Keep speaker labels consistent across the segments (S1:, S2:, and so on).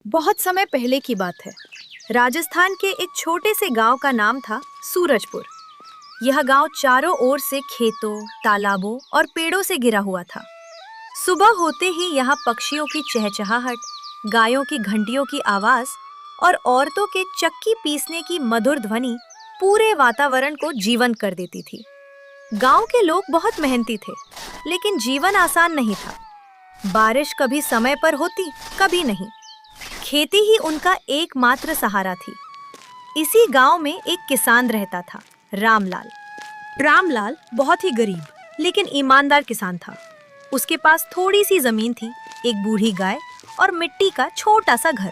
S1: बहुत समय पहले की बात है। राजस्थान के एक छोटे से गांव का नाम था सूरजपुर। यह गांव चारों ओर से खेतों, तालाबों और पेड़ों से घिरा हुआ था। सुबह होते ही यहाँ पक्षियों की चहचहाहट, गायों की घंटियों की आवाज और औरतों के चक्की पीसने की मधुर ध्वनि पूरे वातावरण को जीवंत कर देती थी। गांव के लोग बहुत मेहनती थे, लेकिन जीवन आसान नहीं था। बारिश कभी समय पर होती, कभी नहीं। खेती ही उनका एकमात्र सहारा थी। इसी गांव में एक किसान रहता था, रामलाल। रामलाल बहुत ही गरीब लेकिन ईमानदार किसान था। उसके पास थोड़ी सी जमीन थी, एक बूढ़ी गाय और मिट्टी का छोटा सा घर।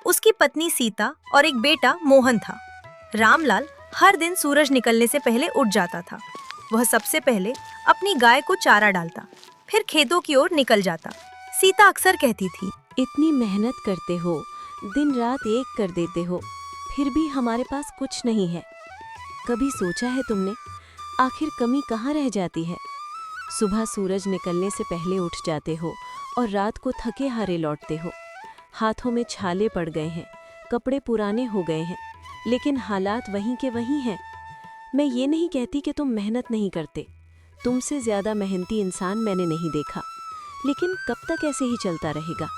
S1: उसकी पत्नी सीता और एक बेटा मोहन था। रामलाल हर दिन सूरज निकलने से पहले उठ जाता था। वह सबसे पहले अपनी गाय को चारा डालता, फिर खेतों की ओर निकल जाता। सीता अक्सर कहती थी,
S2: इतनी मेहनत करते हो, दिन रात एक कर देते हो, फिर भी हमारे पास कुछ नहीं है। कभी सोचा है तुमने आखिर कमी कहाँ रह जाती है? सुबह सूरज निकलने से पहले उठ जाते हो और रात को थके हारे लौटते हो। हाथों में छाले पड़ गए हैं, कपड़े पुराने हो गए हैं, लेकिन हालात वहीं के वहीं हैं। मैं ये नहीं कहती कि तुम मेहनत नहीं करते, तुमसे ज़्यादा मेहनती इंसान मैंने नहीं देखा, लेकिन कब तक ऐसे ही चलता रहेगा?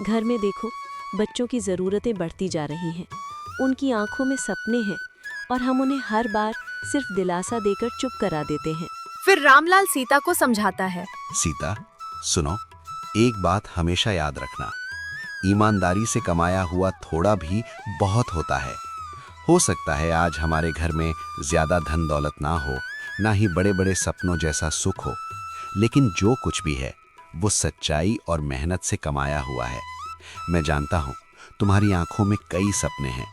S2: घर में देखो, बच्चों की ज़रूरतें बढ़ती जा रही हैं, उनकी आंखों में सपने हैं और हम उन्हें हर बार सिर्फ दिलासा देकर चुप करा देते हैं।
S1: फिर रामलाल सीता को समझाता है,
S3: सीता, सुनो, एक बात हमेशा याद रखना, ईमानदारी से कमाया हुआ थोड़ा भी बहुत होता है। हो सकता है आज हमारे घर में ज्यादा धन दौलत ना हो, ना ही बड़े बड़े सपनों जैसा सुख हो, लेकिन जो कुछ भी है वो सच्चाई और मेहनत से कमाया हुआ है। मैं जानता हूँ तुम्हारी आंखों में कई सपने हैं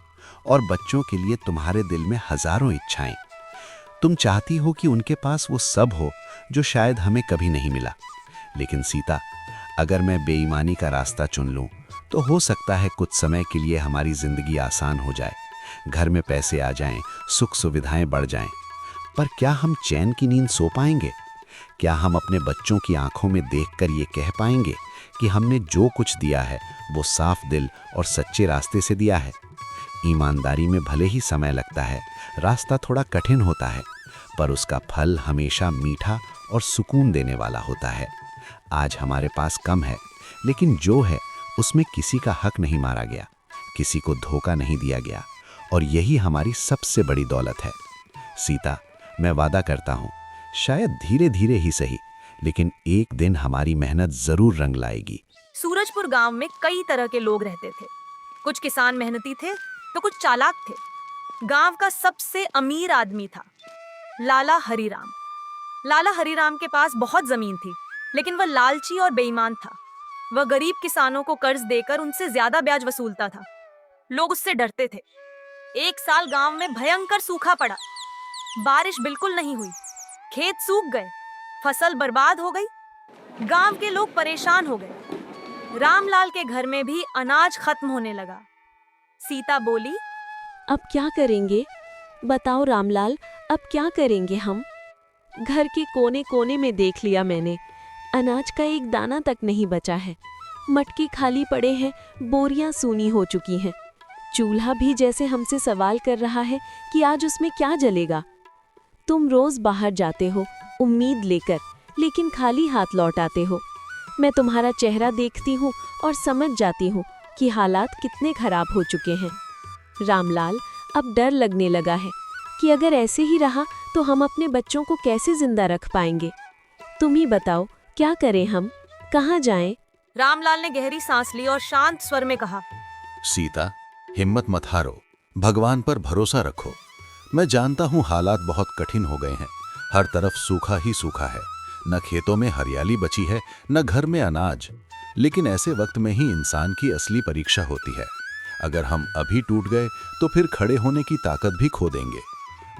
S3: और बच्चों के लिए तुम्हारे दिल में हजारों इच्छाएं। तुम चाहती हो कि उनके पास वो सब हो जो शायद हमें कभी नहीं मिला। लेकिन सीता, अगर मैं बेईमानी का रास्ता चुन लूं तो हो सकता है कुछ समय के लिए हमारी जिंदगी आसान हो जाए, घर में पैसे आ जाएं, सुख सुविधाएं बढ़ जाएं, पर क्या हम चैन की नींद सो पाएंगे? क्या हम अपने बच्चों की आंखों में देखकर ये कह पाएंगे कि हमने जो कुछ दिया है वो साफ दिल और सच्चे रास्ते से दिया है? ईमानदारी में भले ही समय लगता है, रास्ता थोड़ा कठिन होता है, पर उसका फल हमेशा मीठा और सुकून देने वाला होता है। आज हमारे पास कम है, लेकिन जो है उसमें किसी का हक नहीं मारा गया, किसी को धोखा नहीं दिया गया, और यही हमारी सबसे बड़ी दौलत है। सीता, मैं वादा करता हूँ, शायद धीरे धीरे ही सही, लेकिन एक दिन हमारी मेहनत जरूर रंग लाएगी।
S1: सूरजपुर गांव में कई तरह के लोग रहते थे। कुछ किसान मेहनती थे तो कुछ चालाक थे। गांव का सबसे अमीर आदमी था लाला हरिराम। लाला हरिराम के पास बहुत जमीन थी, लेकिन वह लालची और बेईमान था। वह गरीब किसानों को कर्ज देकर उनसे ज्यादा ब्याज वसूलता था। लोग उससे डरते थे। एक साल गांव में भयंकर सूखा पड़ा। बारिश बिल्कुल नहीं हुई, खेत सूख गए, फसल बर्बाद हो गई। गांव के लोग परेशान हो गए। रामलाल के घर में भी अनाज खत्म होने लगा। सीता बोली,
S2: अब क्या करेंगे? बताओ रामलाल, अब क्या करेंगे हम? घर के कोने कोने में देख लिया मैंने, अनाज का एक दाना तक नहीं बचा है। मटके खाली पड़े हैं, बोरियां सूनी हो चुकी हैं। चूल्हा भी जैसे हमसे सवाल कर रहा है कि आज उसमें क्या जलेगा। तुम रोज बाहर जाते हो उम्मीद लेकर, लेकिन खाली हाथ लौट आते हो। मैं तुम्हारा चेहरा देखती हूँ और समझ जाती हूँ कि हालात कितने खराब हो चुके हैं। रामलाल, अब डर लगने लगा है कि अगर ऐसे ही रहा तो हम अपने बच्चों को कैसे जिंदा रख पाएंगे। तुम ही बताओ, क्या करें हम, कहाँ जाएं?
S1: रामलाल ने गहरी सांस ली और शांत स्वर में कहा,
S4: सीता, हिम्मत मत हारो, भगवान पर भरोसा रखो। मैं जानता हूँ हालात बहुत कठिन हो गए हैं, हर तरफ सूखा ही सूखा है, न खेतों में हरियाली बची है, न घर में अनाज। लेकिन ऐसे वक्त में ही इंसान की असली परीक्षा होती है। अगर हम अभी टूट गए तो फिर खड़े होने की ताकत भी खो देंगे।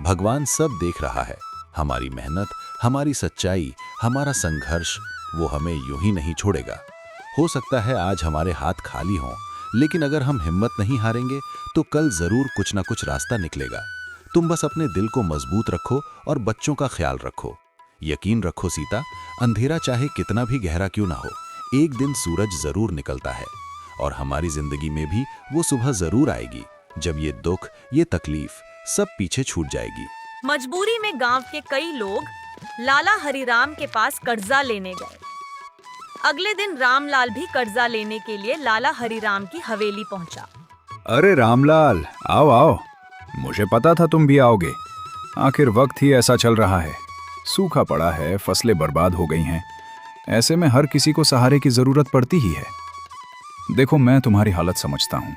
S4: भगवान सब देख रहा है, हमारी मेहनत, हमारी सच्चाई, हमारा संघर्ष, वो हमें यूं ही नहीं छोड़ेगा। हो सकता है आज हमारे हाथ खाली हों, लेकिन अगर हम हिम्मत नहीं हारेंगे तो कल जरूर कुछ ना कुछ रास्ता निकलेगा। तुम बस अपने दिल को मजबूत रखो और बच्चों का ख्याल रखो। यकीन रखो सीता, अंधेरा चाहे कितना भी गहरा क्यों ना हो, एक दिन सूरज जरूर निकलता है। और हमारी जिंदगी में भी वो सुबह जरूर आएगी जब ये दुख, ये तकलीफ सब पीछे छूट जाएगी।
S1: मजबूरी में गांव के कई लोग लाला हरिराम के पास कर्जा लेने गए। अगले दिन रामलाल भी कर्जा लेने के लिए लाला हरिराम की हवेली पहुंचा।
S5: अरे रामलाल, आओ आओ, मुझे पता था तुम भी आओगे। आखिर वक्त ही ऐसा चल रहा है, सूखा पड़ा है, फसलें बर्बाद हो गई हैं। ऐसे में हर किसी को सहारे की जरूरत पड़ती ही है। देखो, मैं तुम्हारी हालत समझता हूँ।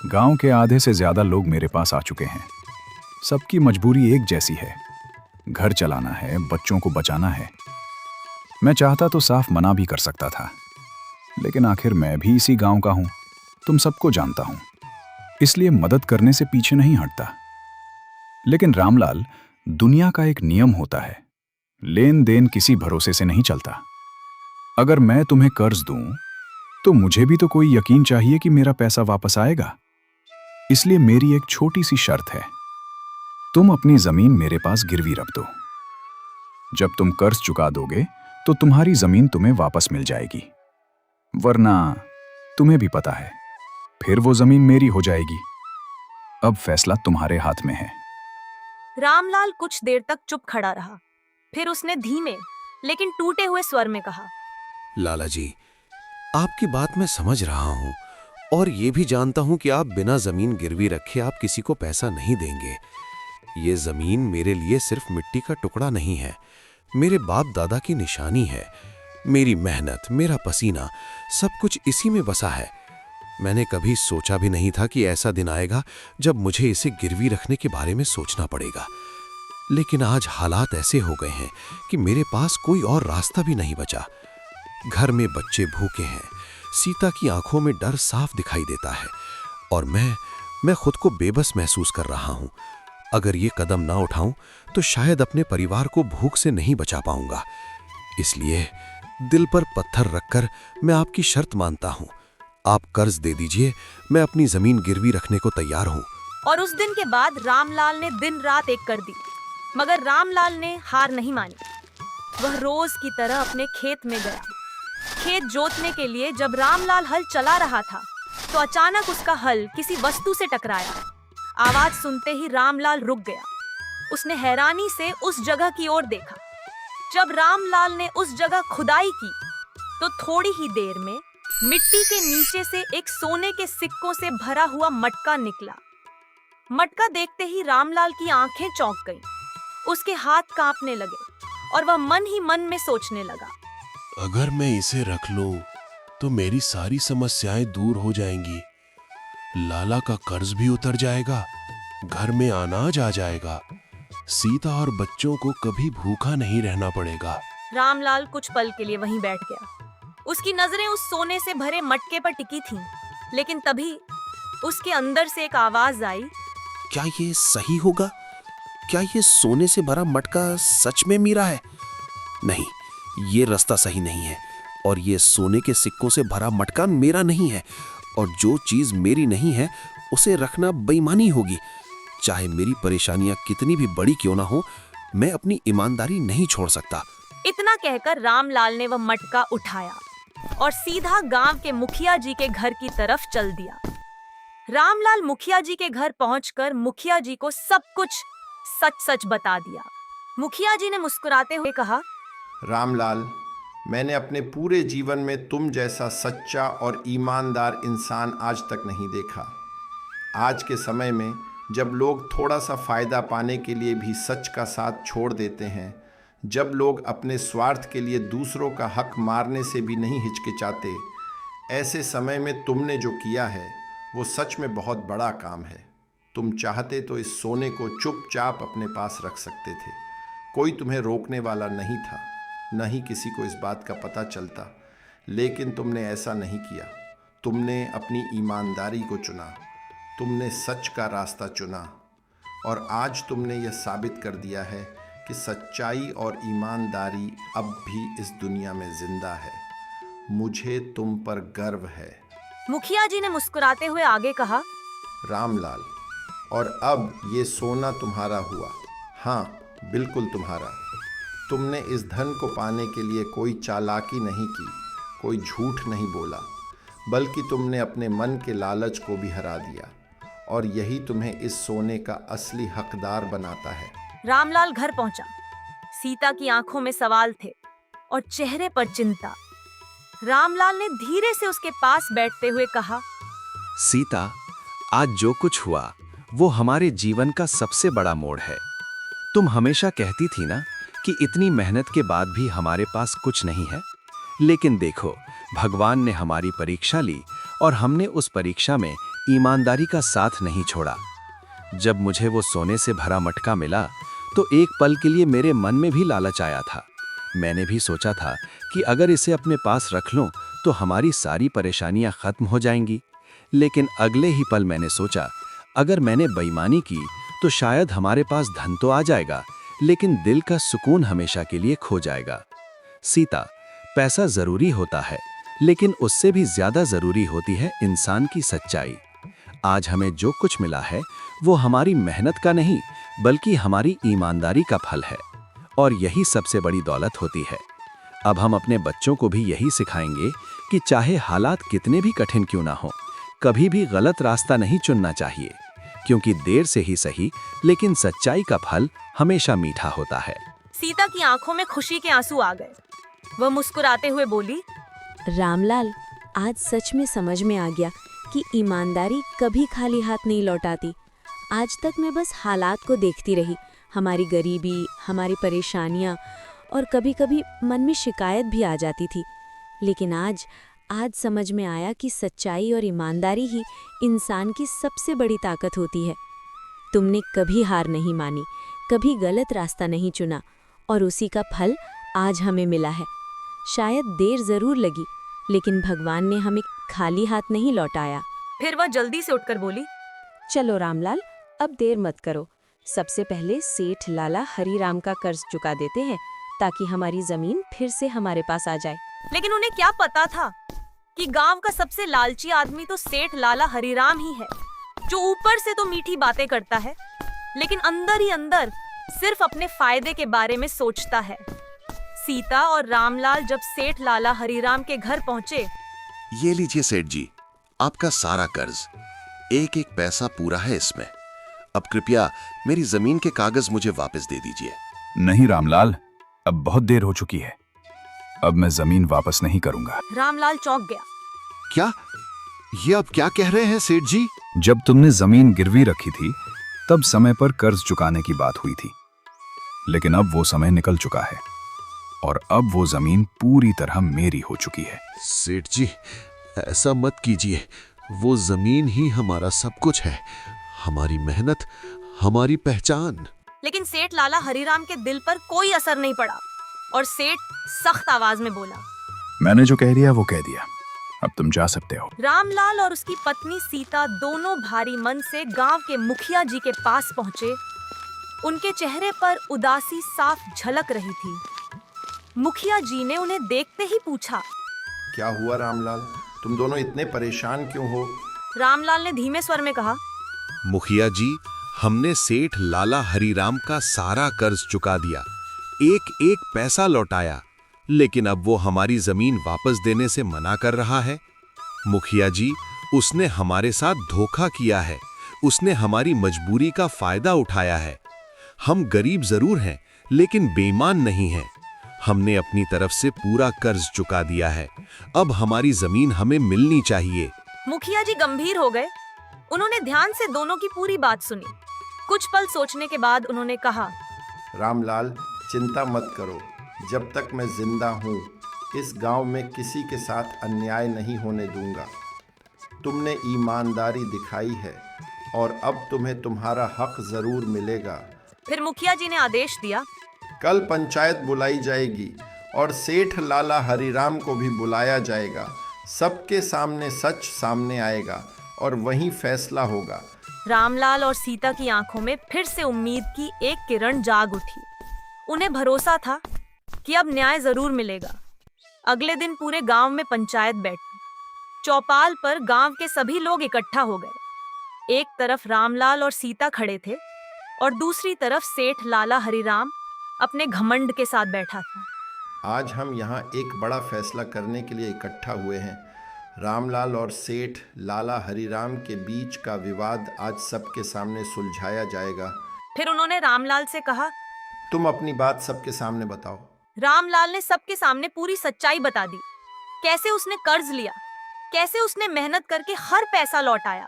S5: गांव के आधे से ज्यादा लोग मेरे पास आ चुके हैं। सबकी मजबूरी एक जैसी है, घर चलाना है, बच्चों को बचाना है। मैं चाहता तो साफ मना भी कर सकता था, लेकिन आखिर मैं भी इसी गांव का हूं, तुम सबको जानता हूं, इसलिए मदद करने से पीछे नहीं हटता। लेकिन रामलाल, दुनिया का एक नियम होता है, लेन देन किसी भरोसे से नहीं चलता। अगर मैं तुम्हें कर्ज दूं तो मुझे भी तो कोई यकीन चाहिए कि मेरा पैसा वापस आएगा। इसलिए मेरी एक छोटी सी शर्त है, तुम अपनी जमीन मेरे पास गिरवी रख दो। जब तुम कर्ज चुका दोगे तो तुम्हारी जमीन तुम्हें वापस मिल जाएगी, वरना तुम्हें भी पता है फिर वो जमीन मेरी हो जाएगी। अब फैसला तुम्हारे हाथ में है।
S1: रामलाल कुछ देर तक चुप खड़ा रहा, फिर उसने धीमे लेकिन टूटे हुए स्वर में कहा,
S3: लाला जी, आपकी बात मैं समझ रहा हूँ और ये भी जानता हूँ कि आप बिना जमीन गिरवी रखे आप किसी को पैसा नहीं देंगे। ये जमीन मेरे लिए सिर्फ मिट्टी का टुकड़ा नहीं है, मेरे बाप दादा की निशानी है। मेरी मेहनत, मेरा पसीना, सब कुछ इसी में बसा है। मैंने कभी सोचा भी नहीं था कि ऐसा दिन आएगा जब मुझे इसे गिरवी रखने के बारे में सोचना पड़ेगा। लेकिन आज हालात ऐसे हो गए हैं कि मेरे पास कोई और रास्ता भी नहीं बचा। घर में बच्चे भूखे हैं, सीता की आंखों में डर साफ दिखाई देता है और मैं खुद को बेबस महसूस कर रहा हूं। अगर ये कदम ना उठाऊं तो शायद अपने परिवार को भूख से नहीं बचा पाऊंगा। इसलिए दिल पर पत्थर रखकर मैं आपकी शर्त मानता हूं। आप कर्ज दे दीजिए, मैं अपनी जमीन गिरवी रखने को तैयार हूं।
S1: और उस दिन के बाद रामलाल ने दिन रात एक कर दी, मगर रामलाल ने हार नहीं मानी। वह रोज की तरह अपने खेत में गया। खेत जोतने के लिए जब रामलाल हल चला रहा था तो अचानक उसका हल किसी वस्तु से टकराया। आवाज सुनते ही रामलाल रुक गया। उसने हैरानी से उस जगह की ओर देखा। जब रामलाल ने उस जगह खुदाई की तो थोड़ी ही देर में मिट्टी के नीचे से एक सोने के सिक्कों से भरा हुआ मटका निकला। मटका देखते ही रामलाल की आंखें चौंक गईं। उसके हाथ कांपने लगे और वह मन ही मन में सोचने लगा,
S6: अगर मैं इसे रख लूं तो मेरी सारी समस्याएं दूर हो जाएंगी। लाला का कर्ज भी उतर जाएगा, घर में अनाज आ जाएगा, सीता और बच्चों को कभी भूखा नहीं रहना पड़ेगा।
S1: रामलाल कुछ पल के लिए वहीं बैठ गया। उसकी नजरें उस सोने से भरे मटके पर टिकी थीं, लेकिन तभी उसके अंदर से एक आवाज आई,
S3: क्या ये सही होगा? क्या ये सोने से भरा मटका सच में मेरा है? नहीं, ये रास्ता सही नहीं है और ये सोने के सिक्कों से भरा मटका मेरा नहीं है और जो चीज मेरी नहीं है उसे रखना बेईमानी होगी। चाहे मेरी परेशानियां कितनी भी बड़ी क्यों ना हो, मैं अपनी ईमानदारी नहीं छोड़ सकता।
S1: इतना कहकर रामलाल ने वह मटका उठाया और सीधा गांव के मुखिया जी के घर की तरफ चल दिया। रामलाल मुखिया जी के घर पहुंचकर मुखिया जी को सब कुछ सच सच बता दिया। मुखिया जी ने मुस्कुराते हुए कहा,
S7: रामलाल, मैंने अपने पूरे जीवन में तुम जैसा सच्चा और ईमानदार इंसान आज तक नहीं देखा। आज के समय में जब लोग थोड़ा सा फ़ायदा पाने के लिए भी सच का साथ छोड़ देते हैं, जब लोग अपने स्वार्थ के लिए दूसरों का हक मारने से भी नहीं हिचकिचाते, ऐसे समय में तुमने जो किया है वो सच में बहुत बड़ा काम है। तुम चाहते तो इस सोने को चुपचाप अपने पास रख सकते थे, कोई तुम्हें रोकने वाला नहीं था, न ही किसी को इस बात का पता चलता। लेकिन तुमने ऐसा नहीं किया। तुमने अपनी ईमानदारी को चुना, तुमने सच का रास्ता चुना और आज तुमने यह साबित कर दिया है कि सच्चाई और ईमानदारी अब भी इस दुनिया में जिंदा है। मुझे तुम पर गर्व है।
S1: मुखिया जी ने मुस्कुराते हुए आगे कहा,
S7: रामलाल, और अब ये सोना तुम्हारा हुआ। हाँ, बिल्कुल तुम्हारा। तुमने इस धन को पाने के लिए कोई चालाकी नहीं की, कोई झूठ नहीं बोला, बल्कि तुमने अपने मन के लालच को भी हरा दिया, और यही तुम्हें इस सोने का असली हकदार बनाता है।
S1: रामलाल घर पहुंचा। सीता की आंखों में सवाल थे और चेहरे पर चिंता। रामलाल ने धीरे से उसके पास बैठते हुए कहा,
S3: सीता, आज जो कुछ हुआ वो हमारे जीवन का सबसे बड़ा मोड़ है। तुम हमेशा कहती थी ना कि इतनी मेहनत के बाद भी हमारे पास कुछ नहीं है, लेकिन देखो, भगवान ने हमारी परीक्षा ली और हमने उस परीक्षा में ईमानदारी का साथ नहीं छोड़ा। जब मुझे वो सोने से भरा मटका मिला तो एक पल के लिए मेरे मन में भी लालच आया था। मैंने भी सोचा था कि अगर इसे अपने पास रख लूं तो हमारी सारी परेशानियां खत्म हो जाएंगी। लेकिन अगले ही पल मैंने सोचा, अगर मैंने बेईमानी की तो शायद हमारे पास धन तो आ जाएगा, लेकिन दिल का सुकून हमेशा के लिए खो जाएगा। सीता, पैसा जरूरी होता है, लेकिन उससे भी ज्यादा जरूरी होती है इंसान की सच्चाई। आज हमें जो कुछ मिला है वो हमारी मेहनत का नहीं, बल्कि हमारी ईमानदारी का फल है, और यही सबसे बड़ी दौलत होती है। अब हम अपने बच्चों को भी यही सिखाएंगे कि चाहे हालात कितने भी कठिन क्यों ना हो, कभी भी गलत रास्ता नहीं चुनना चाहिए, क्योंकि देर से ही सही लेकिन सच्चाई का फल हमेशा मीठा होता है।
S1: सीता की आंखों में खुशी के आंसू आ गए। वह मुस्कुराते हुए बोली,
S2: रामलाल, आज सच में समझ में आ गया कि ईमानदारी कभी खाली हाथ नहीं लौटाती। आज तक मैं बस हालात को देखती रही, हमारी गरीबी, हमारी परेशानियां, और कभी-कभी मन में शिकायत भी आ जाती थी। लेकिन आज समझ में आया कि सच्चाई और ईमानदारी ही इंसान की सबसे बड़ी ताकत होती है। तुमने कभी हार नहीं मानी, कभी गलत रास्ता नहीं चुना, और उसी का फल आज हमें मिला है। शायद देर जरूर लगी, लेकिन भगवान ने हमें खाली हाथ नहीं लौटाया।
S1: फिर वह जल्दी से उठकर बोली,
S2: चलो रामलाल, अब देर मत करो। सबसे पहले सेठ लाला हरीराम का कर्ज चुका देते हैं, ताकि हमारी जमीन फिर से हमारे पास आ जाए।
S1: लेकिन उन्हें क्या पता था कि गांव का सबसे लालची आदमी तो सेठ लाला हरीराम ही है, जो ऊपर से तो मीठी बातें करता है, लेकिन अंदर ही अंदर सिर्फ अपने फायदे के बारे में सोचता है। सीता और रामलाल जब सेठ लाला हरीराम के घर पहुंचे,
S4: ये लीजिए सेठ जी, आपका सारा कर्ज, एक एक पैसा पूरा है इसमें। अब कृपया मेरी जमीन के कागज मुझे वापस दे दीजिए।
S5: नहीं रामलाल, अब बहुत देर हो चुकी है। अब मैं जमीन वापस नहीं करूंगा।
S1: रामलाल चौंक गया।
S4: क्या? ये अब क्या कह रहे हैं सेठ जी?
S5: जब तुमने जमीन गिरवी रखी थी तब समय पर कर्ज चुकाने की बात हुई थी, लेकिन अब वो समय निकल चुका है और अब वो जमीन पूरी तरह मेरी हो चुकी है।
S6: सेठ जी, ऐसा मत कीजिए। वो जमीन ही हमारा सब कुछ है, हमारी मेहनत, हमारी पहचान।
S1: लेकिन सेठ लाला हरीराम के दिल पर कोई असर नहीं पड़ा और सेठ सख्त आवाज में बोला,
S5: मैंने जो कह दिया वो कह दिया, अब तुम जा सकते हो।
S1: रामलाल और उसकी पत्नी सीता दोनों भारी मन से गांव के मुखिया जी के पास पहुंचे। उनके चेहरे पर उदासी साफ झलक रही थी। मुखिया जी ने उन्हें देखते ही पूछा,
S7: क्या हुआ रामलाल, तुम दोनों इतने परेशान क्यों हो?
S1: रामलाल ने धीमे स्वर में कहा,
S4: मुखिया जी, हमने सेठ लाला हरीराम का सारा कर्ज चुका दिया, एक एक पैसा लौटाया, लेकिन अब वो हमारी जमीन वापस देने से मना कर रहा है। मुखिया जी, उसने हमारे साथ धोखा किया है, उसने हमारी मजबूरी का फायदा उठाया है। हम गरीब जरूर हैं, लेकिन बेईमान नहीं हैं। हमने अपनी तरफ से पूरा कर्ज चुका दिया है, अब हमारी जमीन हमें मिलनी चाहिए।
S1: मुखिया जी गंभीर हो गए। उन्होंने ध्यान से दोनों की पूरी बात सुनी। कुछ पल सोचने के बाद उन्होंने कहा,
S7: रामलाल, चिंता मत करो, जब तक मैं जिंदा हूँ इस गांव में किसी के साथ अन्याय नहीं होने दूंगा। तुमने ईमानदारी दिखाई है और अब तुम्हें तुम्हारा हक जरूर मिलेगा।
S1: फिर मुखिया जी ने आदेश दिया,
S7: कल पंचायत बुलाई जाएगी और सेठ लाला हरीराम को भी बुलाया जाएगा। सबके सामने सच सामने आएगा और वहीं फैसला होगा।
S1: रामलाल और सीता की आंखों में फिर से उम्मीद की एक किरण जाग उठी। उन्हें भरोसा था कि अब न्याय जरूर मिलेगा। अगले दिन पूरे गांव में पंचायत बैठी। चौपाल पर गांव के सभी लोग इकट्ठा हो गए। एक तरफ रामलाल और सीता खड़े थे और दूसरी तरफ सेठ लाला हरीराम अपने घमंड के साथ बैठा था।
S7: आज हम यहाँ एक बड़ा फैसला करने के लिए इकट्ठा हुए हैं। रामलाल और सेठ लाला हरिराम के बीच का विवाद आज सबके सामने सुलझाया जाएगा।
S1: फिर उन्होंने रामलाल से कहा।
S7: तुम अपनी बात सबके सामने बताओ।
S1: रामलाल ने सबके सामने पूरी सच्चाई बता दी। कैसे उसने कर्ज लिया, कैसे उसने मेहनत करके हर पैसा लौटाया,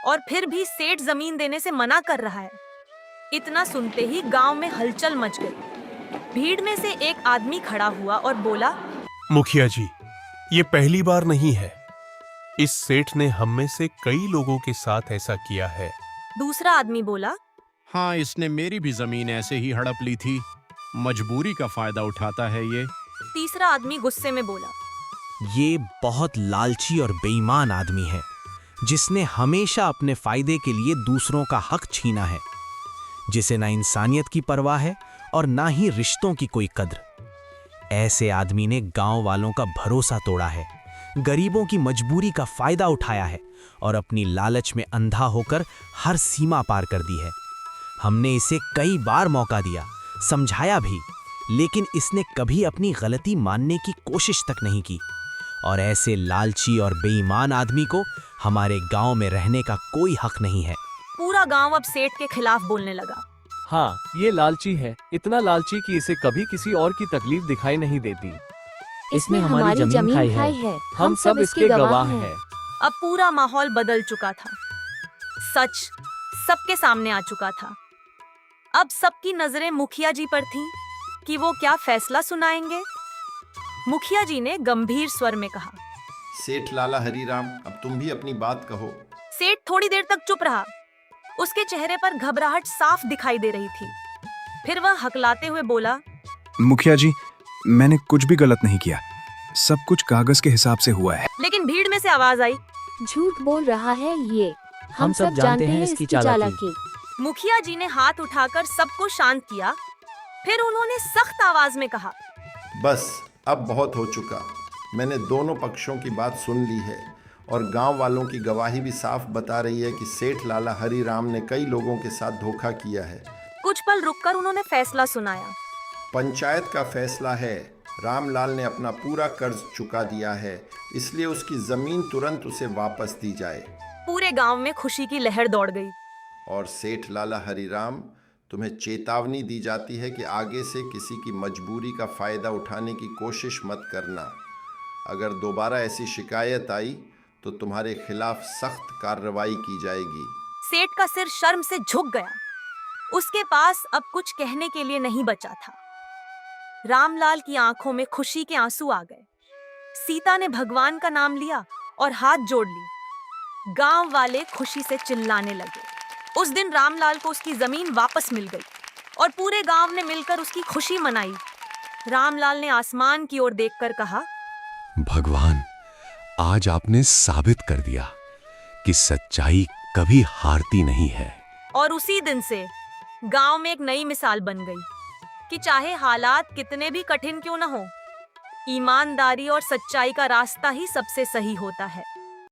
S1: और फिर भी सेठ जमीन देने से मना कर रहा है। इतना सुनते ही गांव में हलचल मच गई। भीड़ में से एक आदमी खड़ा हुआ और बोला,
S6: मुखिया जी, ये पहली बार नहीं है। इस सेठ ने हम में से कई लोगों के साथ ऐसा किया है।
S1: दूसरा आदमी बोला,
S8: हाँ, इसने मेरी भी जमीन ऐसे ही हड़प ली थी। मजबूरी का फायदा उठाता है ये।
S1: तीसरा आदमी गुस्से में बोला,
S9: ये बहुत लालची और बेईमान आदमी है, जिसने हमेशा अपने फायदे के लिए दूसरों का हक छीना है, जिसे ना इंसानियत की परवाह है और ना ही रिश्तों की कोई कद्र। ऐसे आदमी ने गांव वालों का भरोसा तोड़ा है, गरीबों की मजबूरी का फायदा उठाया है और अपनी लालच में अंधा होकर हर सीमा पार कर दी है। हमने इसे कई बार मौका दिया, समझाया भी, लेकिन इसने कभी अपनी गलती मानने की कोशिश तक नहीं की। और ऐसे लालची और बेईमान आदमी को हमारे गांव में रहने का कोई हक नहीं है।
S1: पूरा गांव अब सेठ के खिलाफ बोलने लगा।
S10: हाँ, ये लालची है, इतना लालची कि इसे कभी किसी और की तकलीफ दिखाई नहीं देती।
S11: इसने हमारी जमीन खाई है।
S10: हम सब इसके गवाह हैं।
S1: अब पूरा माहौल बदल चुका था। सच सबके सामने आ चुका था। अब सबकी नजरें मुखिया जी पर थीं कि वो क्या फैसला सुनाएंगे। मुखिया जी ने गंभीर स्वर में कहा,
S7: सेठ लाला हरिराम, अब तुम भी अपनी बात कहो।
S1: सेठ थोड़ी देर तक चुप रहा। उसके चेहरे पर घबराहट साफ दिखाई दे रही थी। फिर वह हकलाते हुए बोला,
S5: मुखिया जी, मैंने कुछ भी गलत नहीं किया। सब कुछ कागज के हिसाब से हुआ है।
S1: लेकिन भीड़ में से आवाज आई,
S11: झूठ बोल रहा है ये।
S10: हम सब जानते हैं इसकी चालाकी।
S1: मुखिया जी ने हाथ उठाकर सबको शांत किया। फिर उन्होंने सख्त आवाज में कहा,
S7: बस अब बहुत हो चुका। मैंने दोनों पक्षों की बात सुन ली है और गांव वालों की गवाही भी साफ बता रही है कि सेठ लाला हरिराम ने कई लोगों के साथ धोखा किया है।
S1: कुछ पल रुककर उन्होंने फैसला सुनाया।
S7: पंचायत का फैसला है, रामलाल ने अपना पूरा कर्ज चुका दिया है, इसलिए उसकी जमीन तुरंत उसे वापस दी जाए।
S1: पूरे गांव में खुशी की लहर दौड़ गई।
S7: और सेठ लाला हरिराम, तुम्हें चेतावनी दी जाती है कि आगे से किसी की मजबूरी का फायदा उठाने की कोशिश मत करना। अगर दोबारा ऐसी शिकायत आई तो तुम्हारे खिलाफ सख्त कार्रवाई की जाएगी।
S1: सेठ का सिर शर्म से झुक गया। उसके पास अब कुछ कहने के लिए नहीं बचा था। रामलाल की आंखों में खुशी के आंसू आ गए। सीता ने भगवान का नाम लिया और हाथ जोड़ ली। गांव वाले खुशी से चिल्लाने लगे। उस दिन रामलाल को उसकी जमीन वापस मिल गई और पूरे गांव ने मिलकर उसकी खुशी मनाई। रामलाल ने आसमान की ओर देखकर कहा,
S6: भगवान, आज आपने साबित कर दिया कि सच्चाई कभी हारती नहीं है।
S1: और उसी दिन से गांव में एक नई मिसाल बन गई कि चाहे हालात कितने भी कठिन क्यों न हो, ईमानदारी और सच्चाई का रास्ता ही सबसे सही होता है।